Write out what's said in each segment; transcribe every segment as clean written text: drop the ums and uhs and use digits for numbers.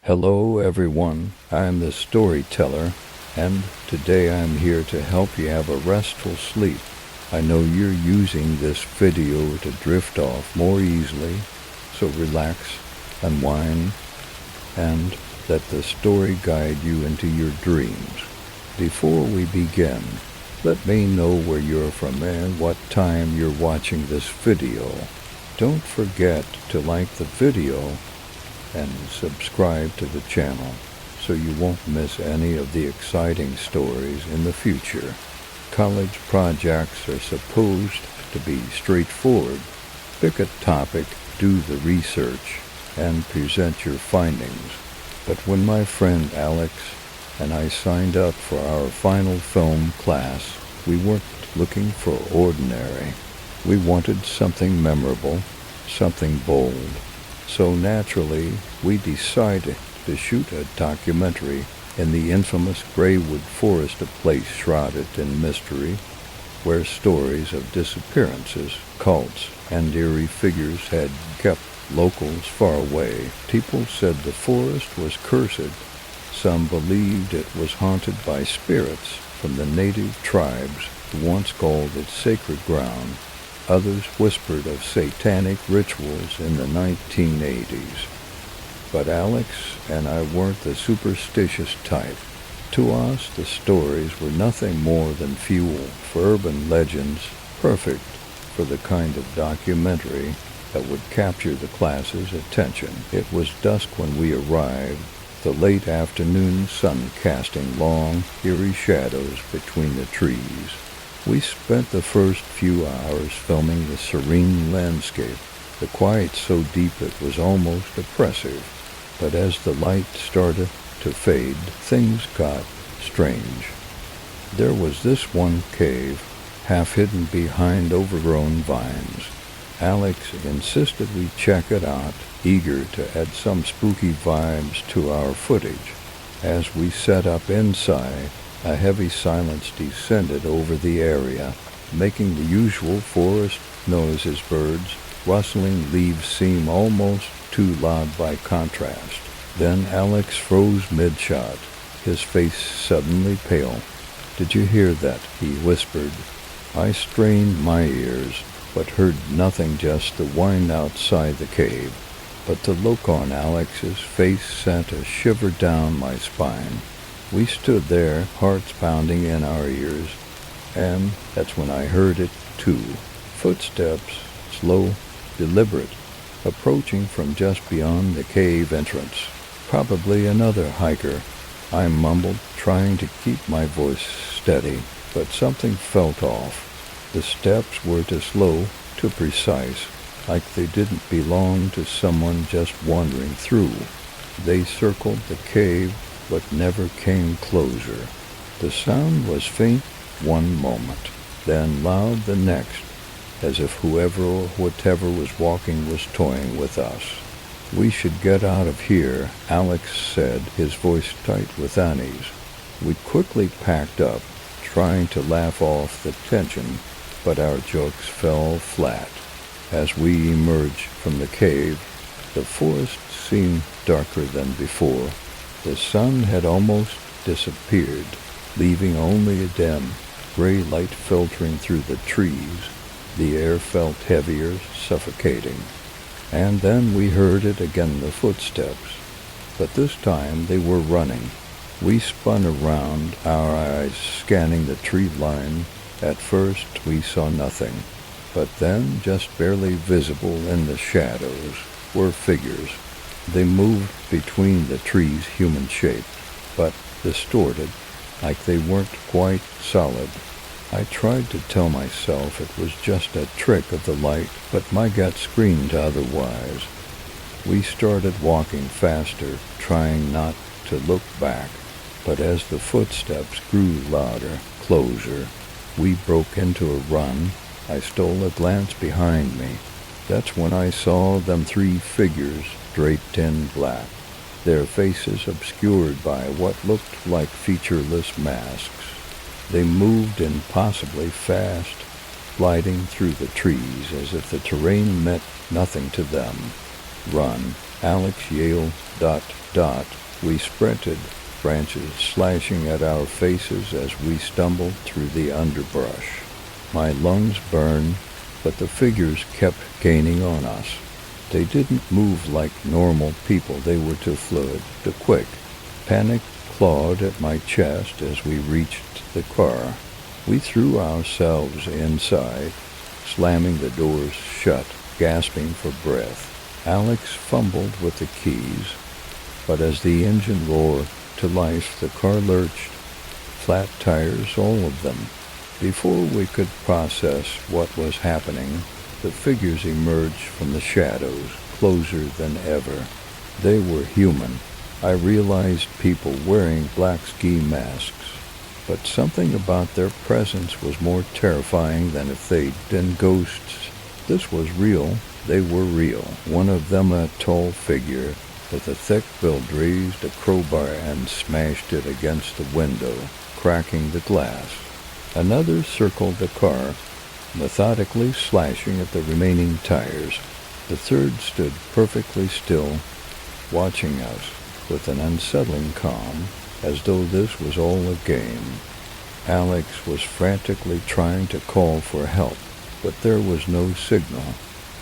Hello everyone, I am the storyteller, and today I'm here to help you have a restful sleep. I know you're using this video to drift off more easily, so relax, unwind, and let the story guide you into your dreams. Before we begin, let me know where you're from and what time you're watching this video. Don't forget to like the video and subscribe to the channel so you won't miss any of the exciting stories in the future. College projects are supposed to be straightforward. Pick a topic, do the research, and present your findings. But when my friend Alex and I signed up for our final film class, we weren't looking for ordinary. We wanted something memorable, something bold. So naturally, we decided to shoot a documentary in the infamous Graywood Forest, a place shrouded in mystery, where stories of disappearances, cults, and eerie figures had kept locals far away. People said the forest was cursed. Some believed it was haunted by spirits from the native tribes who once called it sacred ground. Others whispered of satanic rituals in the 1980s. But Alex and I weren't the superstitious type. To us, the stories were nothing more than fuel for urban legends, perfect for the kind of documentary that would capture the class's attention. It was dusk when we arrived, the late afternoon sun casting long, eerie shadows between the trees. We spent the first few hours filming the serene landscape, the quiet so deep it was almost oppressive. But as the light started to fade, things got strange. There was this one cave, half hidden behind overgrown vines. Alex insisted we check it out, eager to add some spooky vibes to our footage. As we set up inside, a heavy silence descended over the area, making the usual forest noises, birds, rustling leaves seem almost too loud by contrast. Then Alex froze mid-shot, his face suddenly pale. "Did you hear that?" he whispered. I strained my ears, but heard nothing, just the wind outside the cave. But the look on Alex's face sent a shiver down my spine. We stood there, hearts pounding in our ears, and that's when I heard it too. Footsteps, slow, deliberate, approaching from just beyond the cave entrance. Probably another hiker, I mumbled, trying to keep my voice steady, but something felt off. The steps were too slow, too precise, like they didn't belong to someone just wandering through. They circled the cave, but never came closer. The sound was faint one moment, then loud the next, as if whoever or whatever was walking was toying with us. "We should get out of here," Alex said, his voice tight with unease. We quickly packed up, trying to laugh off the tension, but our jokes fell flat. As we emerged from the cave, the forest seemed darker than before. The sun had almost disappeared, leaving only a dim, gray light filtering through the trees. The air felt heavier, suffocating. And then we heard it again, the footsteps. But this time they were running. We spun around, our eyes scanning the tree line. At first we saw nothing, but then, just barely visible in the shadows, were figures. They moved between the trees, human-shaped, but distorted, like they weren't quite solid. I tried to tell myself it was just a trick of the light, but my gut screamed otherwise. We started walking faster, trying not to look back, but as the footsteps grew louder, closer, we broke into a run. I stole a glance behind me. That's when I saw them three figures draped in black, their faces obscured by what looked like featureless masks. They moved impossibly fast, gliding through the trees as if the terrain meant nothing to them. "Run," Alex Yale ... We sprinted, branches slashing at our faces as we stumbled through the underbrush. My lungs burned, but the figures kept gaining on us. They didn't move like normal people. They were too fluid, too quick. Panic clawed at my chest as we reached the car. We threw ourselves inside, slamming the doors shut, gasping for breath. Alex fumbled with the keys, but as the engine roared to life, the car lurched. Flat tires, all of them. Before we could process what was happening, the figures emerged from the shadows, closer than ever. They were human. I realized people wearing black ski masks, but something about their presence was more terrifying than if they'd been ghosts. This was real. They were real. One of them, a tall figure with a thick build, raised a crowbar and smashed it against the window, cracking the glass. Another circled the car, methodically slashing at the remaining tires. The third stood perfectly still, watching us with an unsettling calm, as though this was all a game. Alex was frantically trying to call for help, but there was no signal.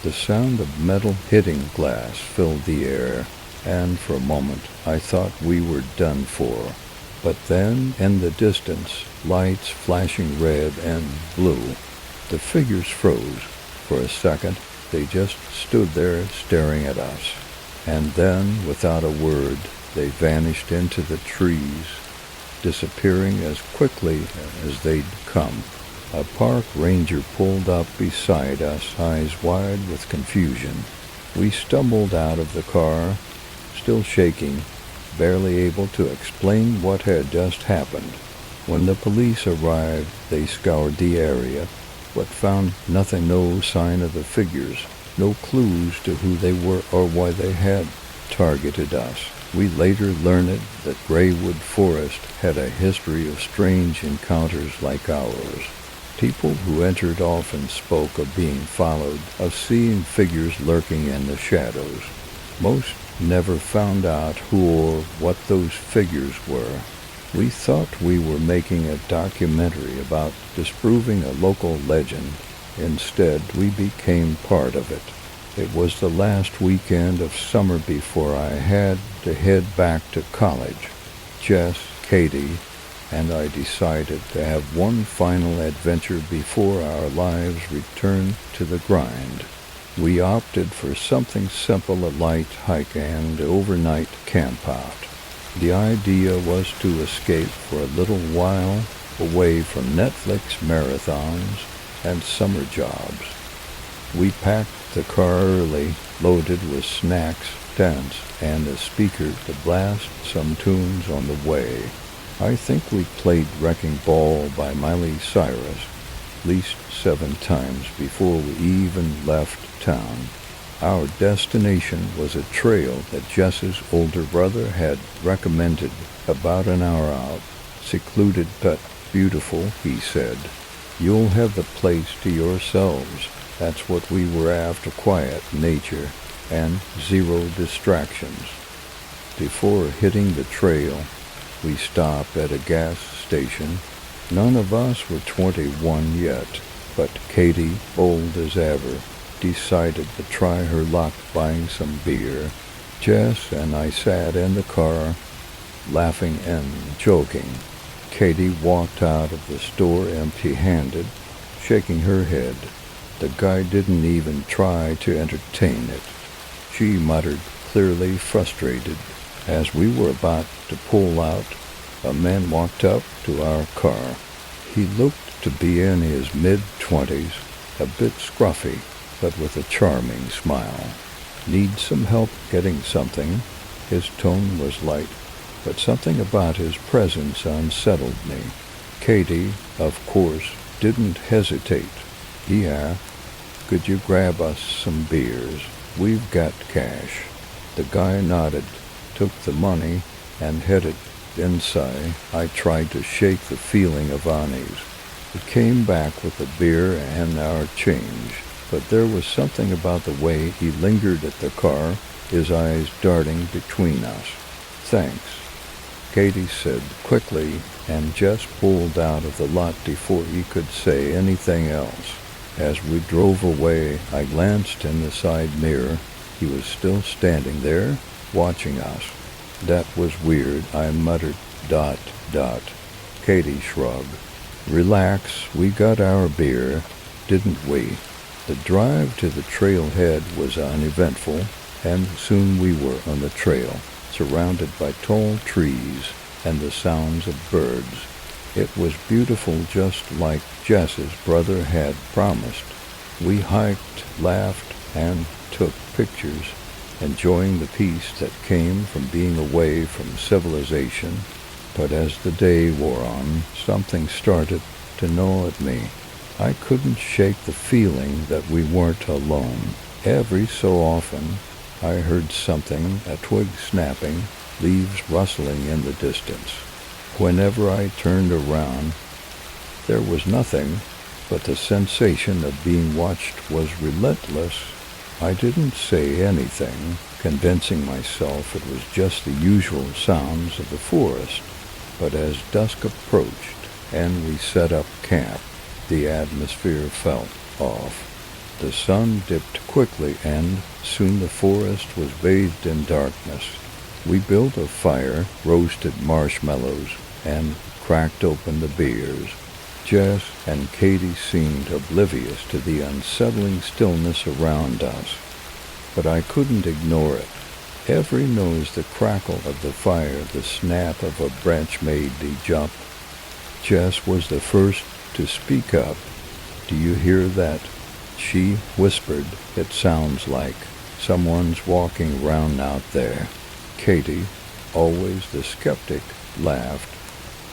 The sound of metal hitting glass filled the air, and for a moment I thought we were done for. But then, in the distance, lights flashing red and blue. The figures froze. For a second, they just stood there staring at us. And then, without a word, they vanished into the trees, disappearing as quickly as they'd come. A park ranger pulled up beside us, eyes wide with confusion. We stumbled out of the car, still shaking, barely able to explain what had just happened. When the police arrived, they scoured the area, but found nothing, no sign of the figures, no clues to who they were or why they had targeted us. We later learned that Graywood Forest had a history of strange encounters like ours. People who entered often spoke of being followed, of seeing figures lurking in the shadows. Most never found out who or what those figures were. We thought we were making a documentary about disproving a local legend. Instead, we became part of it. It was the last weekend of summer before I had to head back to college. Jess, Katie, and I decided to have one final adventure before our lives returned to the grind. We opted for something simple, a light hike and overnight campout. The idea was to escape for a little while away from Netflix marathons and summer jobs. We packed the car early, loaded with snacks, tents, and a speaker to blast some tunes on the way. I think we played Wrecking Ball by Miley Cyrus at least 7 times before we even left town. Our destination was a trail that Jess's older brother had recommended, about an hour out. Secluded but beautiful, he said. You'll have the place to yourselves. That's what we were after, quiet nature and 0 distractions. Before hitting the trail, we stopped at a gas station. None of us were 21 yet, but Katie, bold as ever, decided to try her luck buying some beer. Jess and I sat in the car, laughing and joking. Katie walked out of the store empty-handed, shaking her head. The guy didn't even try to entertain it. She muttered, clearly frustrated. As we were about to pull out, a man walked up to our car. He looked to be in his mid-20s, a bit scruffy, but with a charming smile. Need some help getting something? His tone was light, but something about his presence unsettled me. Katie, of course, didn't hesitate. Yeah, could you grab us some beers? We've got cash. The guy nodded, took the money, and headed inside. I tried to shake the feeling of unease. It came back with the beer and our change, but there was something about the way he lingered at the car, his eyes darting between us. "Thanks," Katie said quickly, and Jess pulled out of the lot before he could say anything else. As we drove away, I glanced in the side mirror. He was still standing there, watching us. "That was weird," I muttered. ... Katie shrugged. "Relax, we got our beer, didn't we?" The drive to the trailhead was uneventful, and soon we were on the trail, surrounded by tall trees and the sounds of birds. It was beautiful, just like Jess's brother had promised. We hiked, laughed, and took pictures, enjoying the peace that came from being away from civilization. But as the day wore on, something started to gnaw at me. I couldn't shake the feeling that we weren't alone. Every so often, I heard something, a twig snapping, leaves rustling in the distance. Whenever I turned around, there was nothing, but the sensation of being watched was relentless. I didn't say anything, convincing myself it was just the usual sounds of the forest. But as dusk approached and we set up camp, the atmosphere felt off. The sun dipped quickly, and soon the forest was bathed in darkness. We built a fire, roasted marshmallows, and cracked open the beers. Jess and Katie seemed oblivious to the unsettling stillness around us, but I couldn't ignore it. Every noise, the crackle of the fire, the snap of a branch made me jump. Jess was the first to speak up. "Do you hear that?" she whispered. "It sounds like someone's walking around out there." Katie, always the skeptic, laughed.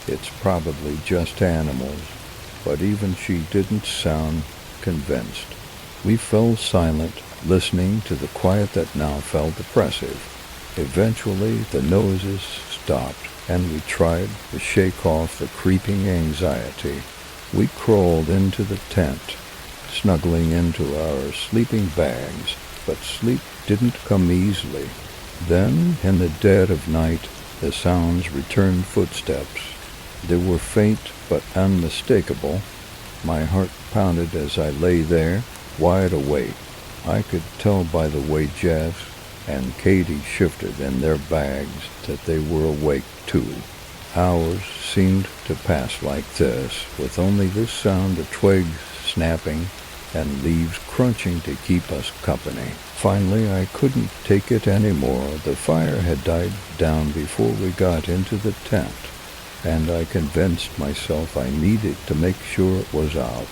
"It's probably just animals," but even she didn't sound convinced. We fell silent, listening to the quiet that now felt oppressive. Eventually, the noises stopped, and we tried to shake off the creeping anxiety. We crawled into the tent, snuggling into our sleeping bags, but sleep didn't come easily. Then, in the dead of night, the sounds returned. Footsteps. They were faint but unmistakable. My heart pounded as I lay there, wide awake. I could tell by the way Jess and Katie shifted in their bags that they were awake too. Hours seemed to pass like this, with only this sound of twigs snapping and leaves crunching to keep us company. Finally, I couldn't take it anymore. The fire had died down before we got into the tent, and I convinced myself I needed to make sure it was out.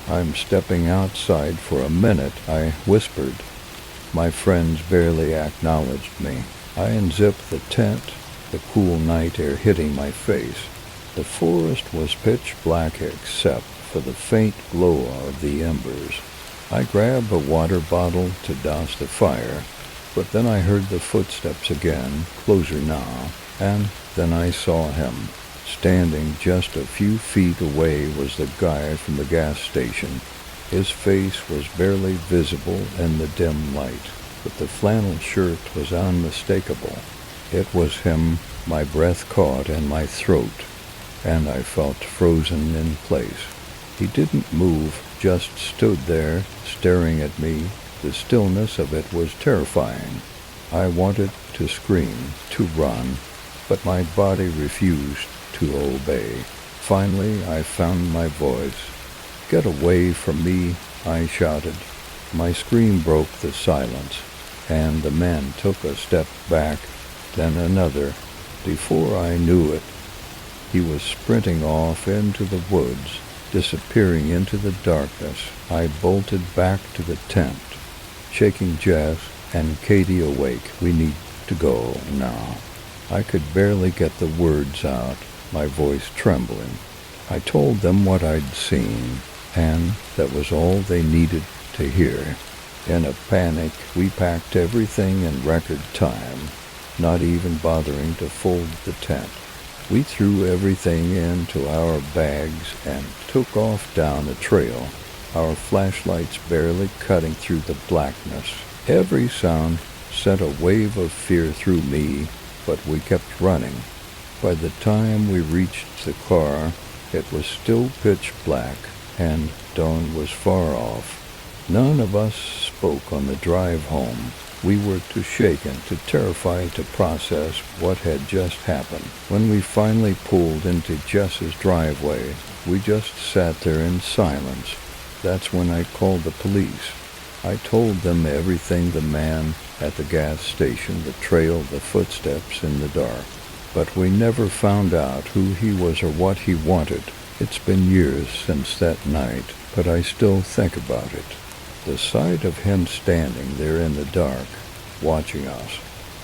"I'm stepping outside for a minute," I whispered. My friends barely acknowledged me. I unzipped the tent, the cool night air hitting my face. The forest was pitch black except for the faint glow of the embers. I grabbed a water bottle to douse the fire, but then I heard the footsteps again, closer now, and then I saw him. Standing just a few feet away was the guy from the gas station. His face was barely visible in the dim light, but the flannel shirt was unmistakable. It was him. My breath caught in my throat, and I felt frozen in place. He didn't move, just stood there, staring at me. The stillness of it was terrifying. I wanted to scream, to run, but my body refused to obey. Finally, I found my voice. "Get away from me," I shouted. My scream broke the silence, and the man took a step back, then another. Before I knew it, he was sprinting off into the woods, disappearing into the darkness. I bolted back to the tent, shaking Jess and Katie awake. "We need to go now." I could barely get the words out, my voice trembling. I told them what I'd seen, and that was all they needed to hear. In a panic, we packed everything in record time, not even bothering to fold the tent. We threw everything into our bags and took off down the trail, our flashlights barely cutting through the blackness. Every sound sent a wave of fear through me, but we kept running. By the time we reached the car, it was still pitch black, and dawn was far off. None of us spoke on the drive home. We were too shaken, too terrified to process what had just happened. When we finally pulled into Jess's driveway, we just sat there in silence. That's when I called the police. I told them everything, the man at the gas station, the trail, the footsteps in the dark. But we never found out who he was or what he wanted. It's been years since that night, but I still think about it. The sight of him standing there in the dark, watching us.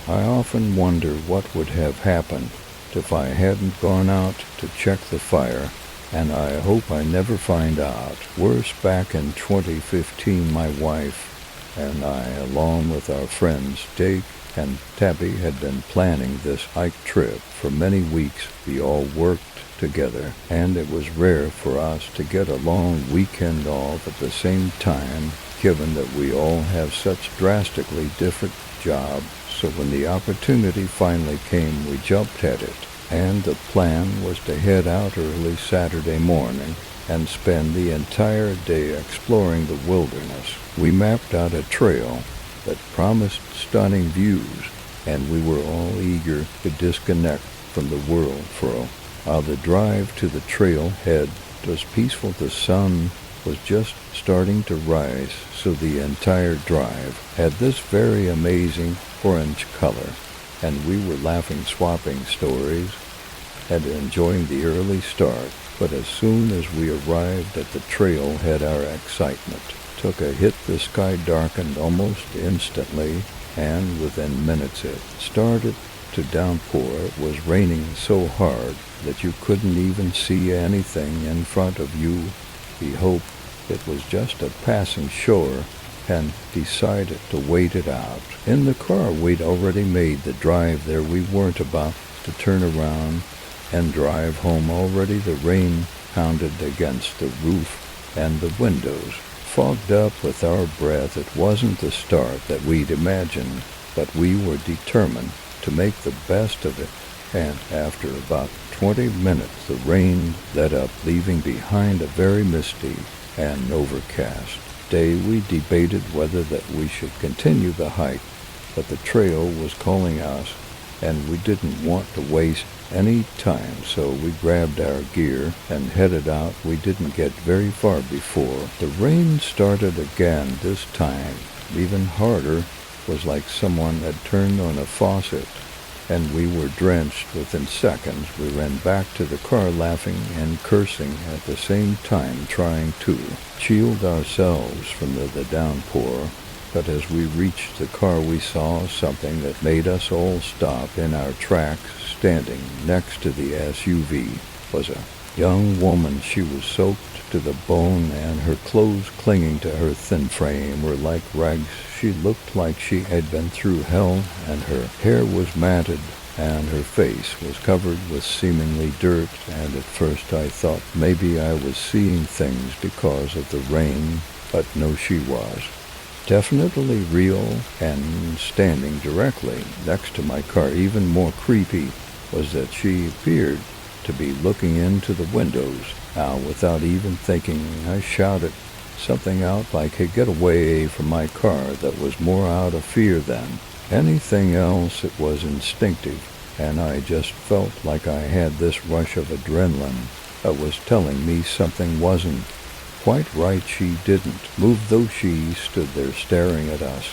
I often wonder what would have happened if I hadn't gone out to check the fire, and I hope I never find out. Worse, back in 2015, my wife and I, along with our friends Jake and Tabby, had been planning this hike trip for many weeks. We all worked together, and it was rare for us to get a long weekend off at the same time, given that we all have such drastically different jobs. So when the opportunity finally came, we jumped at it, and the plan was to head out early Saturday morning and spend the entire day exploring the wilderness. We mapped out a trail that promised stunning views, and we were all eager to disconnect from the world for a while. The drive to the trailhead was peaceful. The sun was just starting to rise, so the entire drive had this very amazing orange color, and we were laughing, swapping stories, and enjoying the early start. But as soon as we arrived at the trailhead, our excitement took a hit. The sky darkened almost instantly, and within minutes it started to downpour. It was raining so hard that you couldn't even see anything in front of you. We hoped it was just a passing shower and decided to wait it out. In the car, we'd already made the drive there. We weren't about to turn around and drive home. Already the rain pounded against the roof and the windows. Fogged up with our breath, it wasn't the start that we'd imagined, but we were determined to make the best of it. And after about 20 minutes, the rain let up, leaving behind a very misty and overcast day. We debated whether that we should continue the hike, but the trail was calling us, and we didn't want to waste any time, so we grabbed our gear and headed out. We didn't get very far before the rain started again. This time, even harder. Was like someone had turned on a faucet, and we were drenched within seconds. We ran back to the car, laughing and cursing at the same time, trying to shield ourselves from the downpour. But as we reached the car, we saw something that made us all stop in our tracks. Standing next to the SUV was a young woman. She was soaked to the bone, and her clothes clinging to her thin frame were like rags. She looked like she had been through hell, and her hair was matted, and her face was covered with seemingly dirt. And at first I thought maybe I was seeing things because of the rain, but no, she was definitely real and standing directly next to my car. Even more creepy was that she appeared to be looking into the windows. Now, without even thinking, I shouted something out like, "Hey, get away from my car." That was more out of fear than anything else. It was instinctive, and I just felt like I had this rush of adrenaline that was telling me something wasn't quite right. She didn't move, though. She stood there staring at us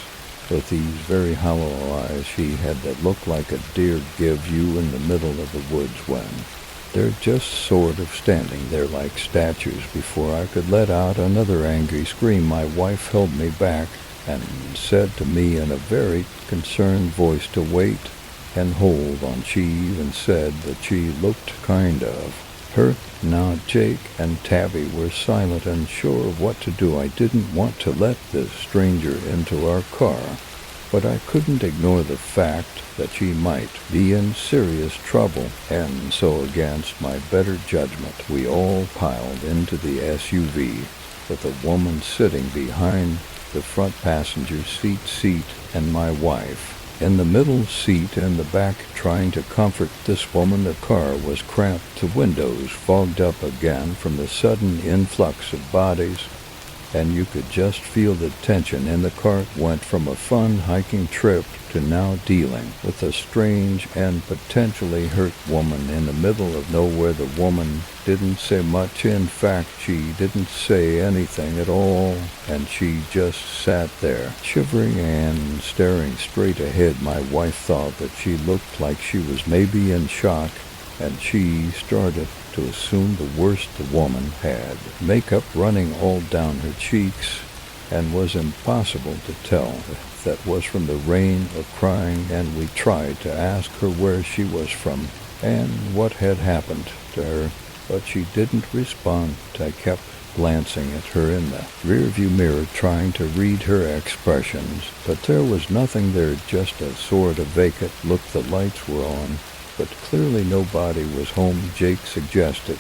with these very hollow eyes. She had that look like a deer gives you in the middle of the woods when they're just sort of standing there like statues. Before I could let out another angry scream, my wife held me back and said to me in a very concerned voice to wait and hold on. She even said that she looked kind of hurt. Now Jake and Tabby were silent, unsure of what to do. I didn't want to let this stranger into our car, but I couldn't ignore the fact that she might be in serious trouble, and so against my better judgment, we all piled into the SUV with a woman sitting behind the front passenger seat, and my wife In the middle seat and the back, trying to comfort this woman, the car was cramped. The windows fogged up again from the sudden influx of bodies, and you could just feel the tension in the car. Went from a fun hiking trip to now dealing with a strange and potentially hurt woman in the middle of nowhere. The woman didn't say much. In fact, she didn't say anything at all, and she just sat there, shivering and staring straight ahead. My wife thought that she looked like she was maybe in shock, and she started to assume the worst. The woman had makeup running all down her cheeks, and was impossible to tell if that was from the rain or crying, and we tried to ask her where she was from and what had happened to her, but she didn't respond. I kept glancing at her in the rearview mirror, trying to read her expressions, but there was nothing there, just a sort of vacant look. The lights were on, but clearly nobody was home. Jake suggested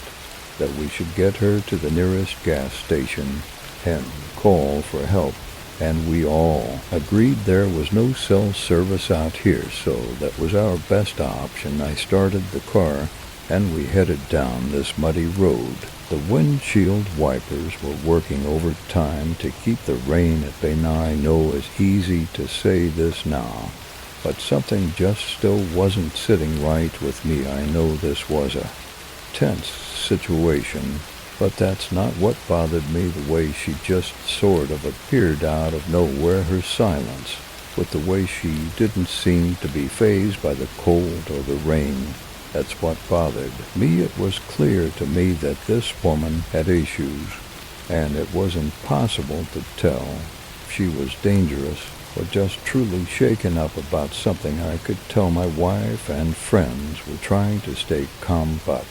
that we should get her to the nearest gas station and call for help, and we all agreed there was no cell service out here, so that was our best option. I started the car, and we headed down this muddy road. The windshield wipers were working overtime to keep the rain at bay. Now I know it's easy to say this now, but something just still wasn't sitting right with me. I know this was a tense situation, but that's not what bothered me. The way she just sort of appeared out of nowhere, her silence, with the way she didn't seem to be fazed by the cold or the rain, that's what bothered me. It was clear to me that this woman had issues, and it was impossible to tell if she was dangerous or just truly shaken up about something. I could tell my wife and friends were trying to stay calm, but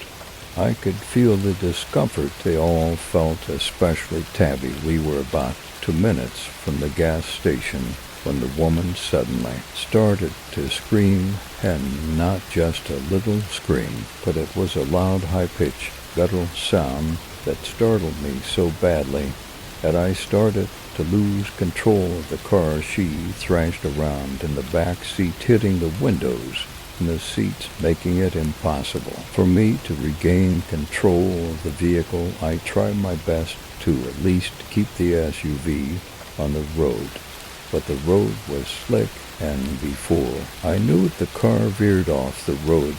I could feel the discomfort they all felt, especially Tabby. We were about 2 minutes from the gas station when the woman suddenly started to scream, and not just a little scream, but it was a loud, high-pitched, guttural sound that startled me so badly that I started to lose control of the car. She thrashed around in the back seat, hitting the windows and the seats, making it impossible for me to regain control of the vehicle. I tried my best to at least keep the SUV on the road, but the road was slick, and before I knew it, the car veered off the road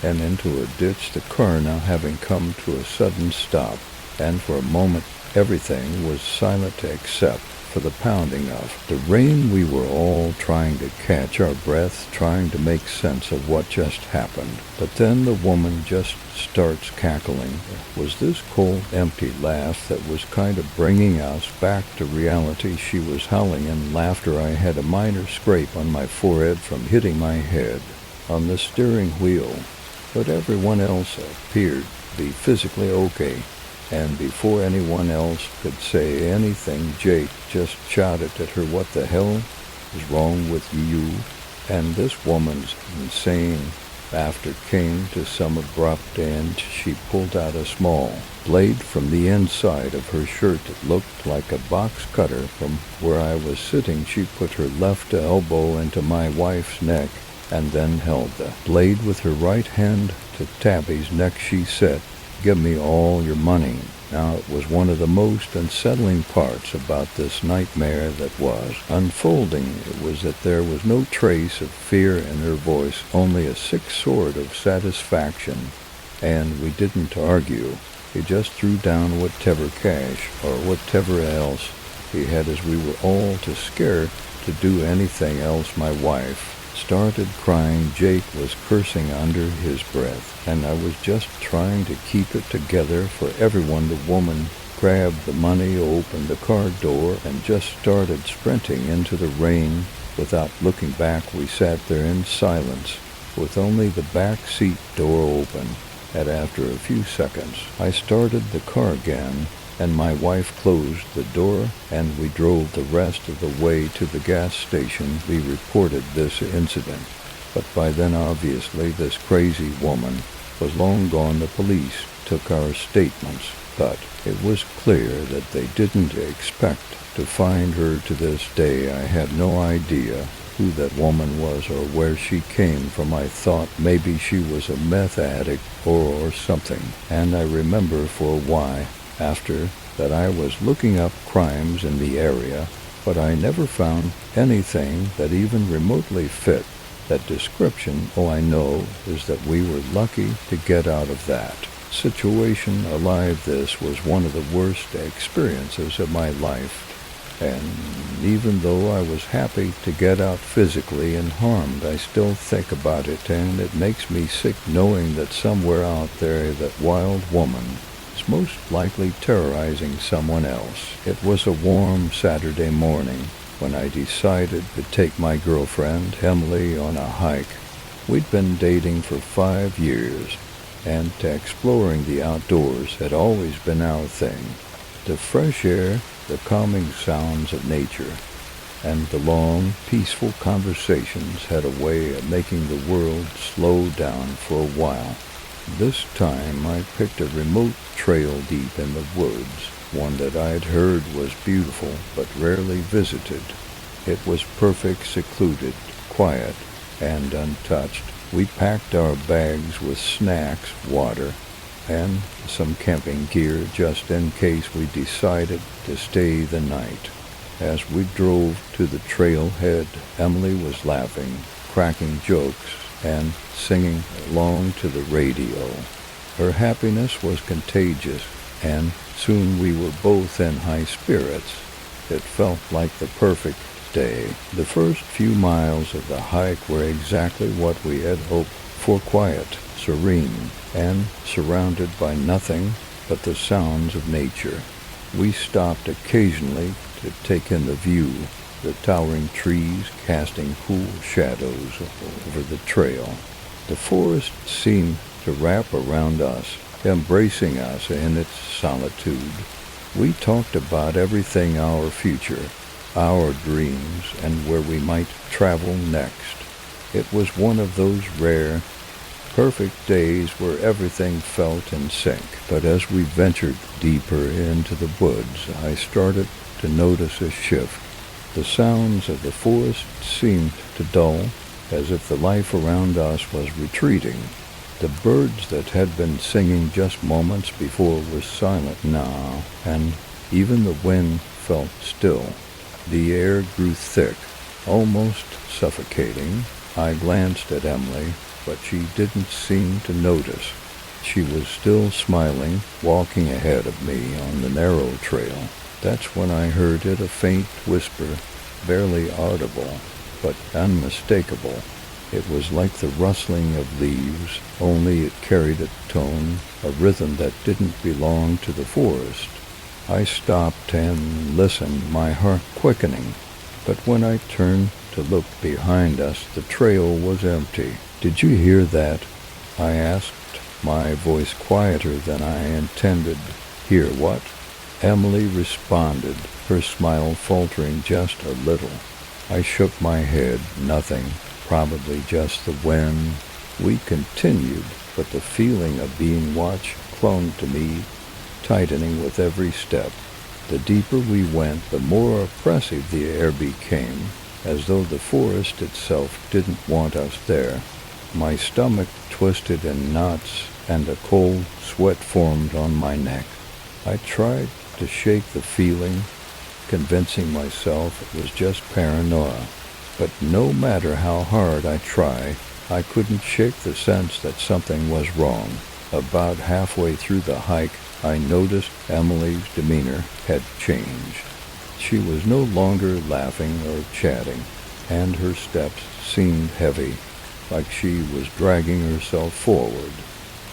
and into a ditch, the car now having come to a sudden stop, and for a moment everything was silent except for the pounding of the rain. We were all trying to catch our breath, trying to make sense of what just happened. But then the woman just starts cackling. It was this cold, empty laugh that was kind of bringing us back to reality. She was howling in laughter. I had a minor scrape on my forehead from hitting my head on the steering wheel, but everyone else appeared to be physically okay. And before anyone else could say anything, Jake just shouted at her, "What the hell is wrong with you?" And this woman's insane laughter came to some abrupt end. She pulled out a small blade from the inside of her shirt. It looked like a box cutter. From where I was sitting, she put her left elbow into my wife's neck and then held the blade with her right hand to Tabby's neck. She said, "Give me all your money." Now, it was one of the most unsettling parts about this nightmare that was unfolding. It was that there was no trace of fear in her voice, only a sick sort of satisfaction. And we didn't argue. He just threw down whatever cash or whatever else he had, as we were all too scared to do anything else. My wife started crying. Jake was cursing under his breath, and I was just trying to keep it together for everyone. The woman grabbed the money, opened the car door, and just started sprinting into the rain without looking back. We sat there in silence with only the back seat door open, and after a few seconds I started the car again, and my wife closed the door, and we drove the rest of the way to the gas station. We reported this incident, but by then obviously this crazy woman was long gone. The police took our statements, but it was clear that they didn't expect to find her. To this day I had no idea who that woman was or where she came from. I thought maybe she was a meth addict or something. And I remember for a while after that I was looking up crimes in the area, but I never found anything that even remotely fit that description. All I know is that we were lucky to get out of that situation alive. This was one of the worst experiences of my life. And even though I was happy to get out physically unharmed, I still think about it, and it makes me sick knowing that somewhere out there that wild woman is most likely terrorizing someone else. It was a warm Saturday morning when I decided to take my girlfriend, Emily, on a hike. We'd been dating for 5 years, and exploring the outdoors had always been our thing. The fresh air, the calming sounds of nature, and the long, peaceful conversations had a way of making the world slow down for a while. This time I picked a remote trail deep in the woods, one that I'd heard was beautiful but rarely visited. It was perfect, secluded, quiet, and untouched. We packed our bags with snacks, water, and some camping gear just in case we decided to stay the night. As we drove to the trailhead, Emily was laughing, cracking jokes, and singing along to the radio. Her happiness was contagious, and soon we were both in high spirits. It felt like the perfect day. The first few miles of the hike were exactly what we had hoped for: quiet, serene, and surrounded by nothing but the sounds of nature. We stopped occasionally to take in the view, the towering trees casting cool shadows over the trail. The forest seemed to wrap around us, embracing us in its solitude. We talked about everything: our future, our dreams, and where we might travel next. It was one of those rare, perfect days where everything felt in sync. But as we ventured deeper into the woods, I started to notice a shift. The sounds of the forest seemed to dull, as if the life around us was retreating. The birds that had been singing just moments before were silent now, and even the wind felt still. The air grew thick, almost suffocating. I glanced at Emily, but she didn't seem to notice. She was still smiling, walking ahead of me on the narrow trail. That's when I heard it, a faint whisper, barely audible, but unmistakable. It was like the rustling of leaves, only it carried a tone, a rhythm that didn't belong to the forest. I stopped and listened, my heart quickening. But when I turned to look behind us, the trail was empty. "Did you hear that?" I asked, my voice quieter than I intended. "Hear what?" Emily responded, her smile faltering just a little. I shook my head. "Nothing. Probably just the wind." We continued, but the feeling of being watched clung to me, tightening with every step. The deeper we went, the more oppressive the air became, as though the forest itself didn't want us there. My stomach twisted in knots, and a cold sweat formed on my neck. I tried to shake the feeling, convincing myself it was just paranoia. But no matter how hard I tried, I couldn't shake the sense that something was wrong. About halfway through the hike, I noticed Emily's demeanor had changed. She was no longer laughing or chatting, and her steps seemed heavy, like she was dragging herself forward.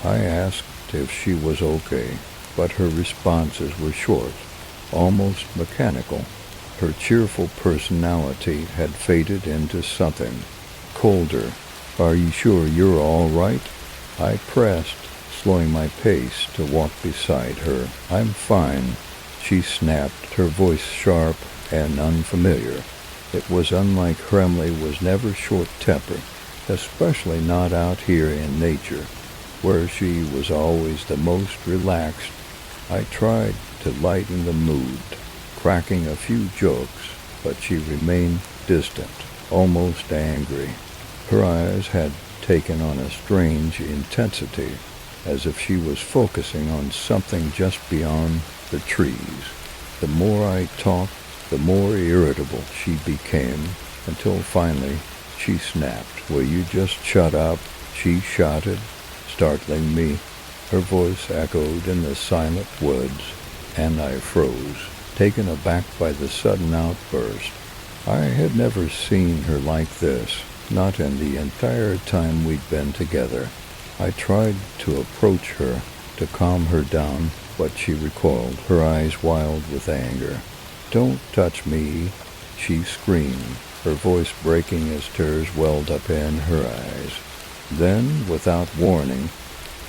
I asked if she was okay, but her responses were short, almost mechanical. Her cheerful personality had faded into something colder. "Are you sure you're all right?" I pressed, slowing my pace to walk beside her. "I'm fine," she snapped, her voice sharp and unfamiliar. It was unlike her. Emily was never short-tempered, especially not out here in nature, where she was always the most relaxed. I tried to lighten the mood, cracking a few jokes, but she remained distant. almost angry. Her eyes had taken on a strange intensity, as if she was focusing on something just beyond the trees. The more I talked, the more irritable she became, until finally she snapped. "Will you just shut up?" she shouted, startling me. Her voice echoed in the silent woods, and I froze, taken aback by the sudden outburst. I had never seen her like this, not in the entire time we'd been together. I tried to approach her, to calm her down, but she recoiled, her eyes wild with anger. "Don't touch me," she screamed, her voice breaking as tears welled up in her eyes. Then, without warning,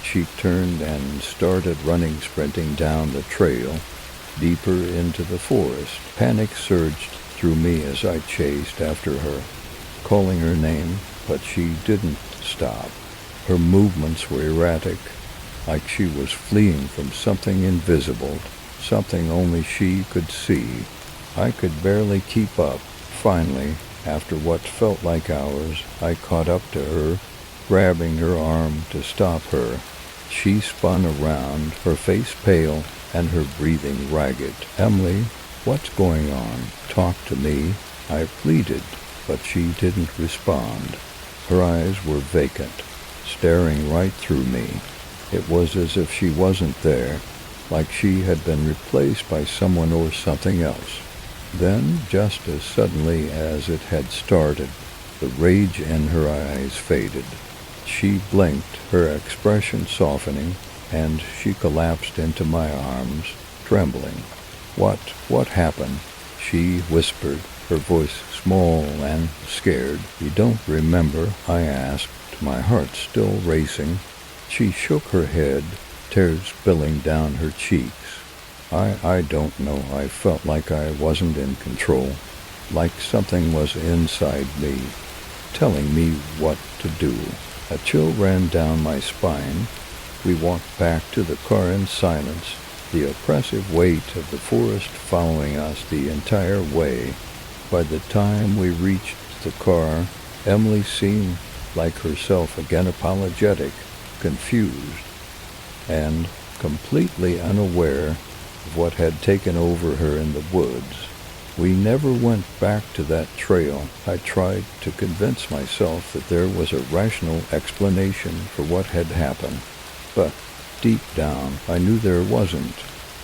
she turned and started sprinting down the trail, deeper into the forest. Panic surged through me as I chased after her, calling her name, but she didn't stop. Her movements were erratic, like she was fleeing from something invisible, something only she could see. I could barely keep up. Finally, after what felt like hours, I caught up to her, grabbing her arm to stop her. She spun around, her face pale and her breathing ragged. "Emily, what's going on? Talk to me," I pleaded, but she didn't respond. Her eyes were vacant, staring right through me. It was as if she wasn't there, like she had been replaced by someone or something else. Then, just as suddenly as it had started, the rage in her eyes faded. She blinked, her expression softening, and she collapsed into my arms, trembling. What happened?" she whispered, her voice small and scared. "You don't remember?" I asked, my heart still racing. She shook her head, tears spilling down her cheeks. I don't know. I felt like I wasn't in control, like something was inside me, telling me what to do. A chill ran down my spine. We walked back to the car in silence, the oppressive weight of the forest following us the entire way. By the time we reached the car, Emily seemed like herself again, apologetic, confused, and completely unaware of what had taken over her in the woods. We never went back to that trail. I tried to convince myself that there was a rational explanation for what had happened, but deep down I knew there wasn't.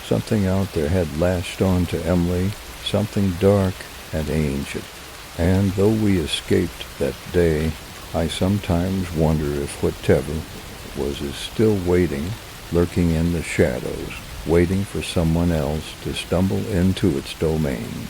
Something out there had latched on to Emily, something dark and ancient. And though we escaped that day, I sometimes wonder if whatever was is still waiting, lurking in the shadows, waiting for someone else to stumble into its domain.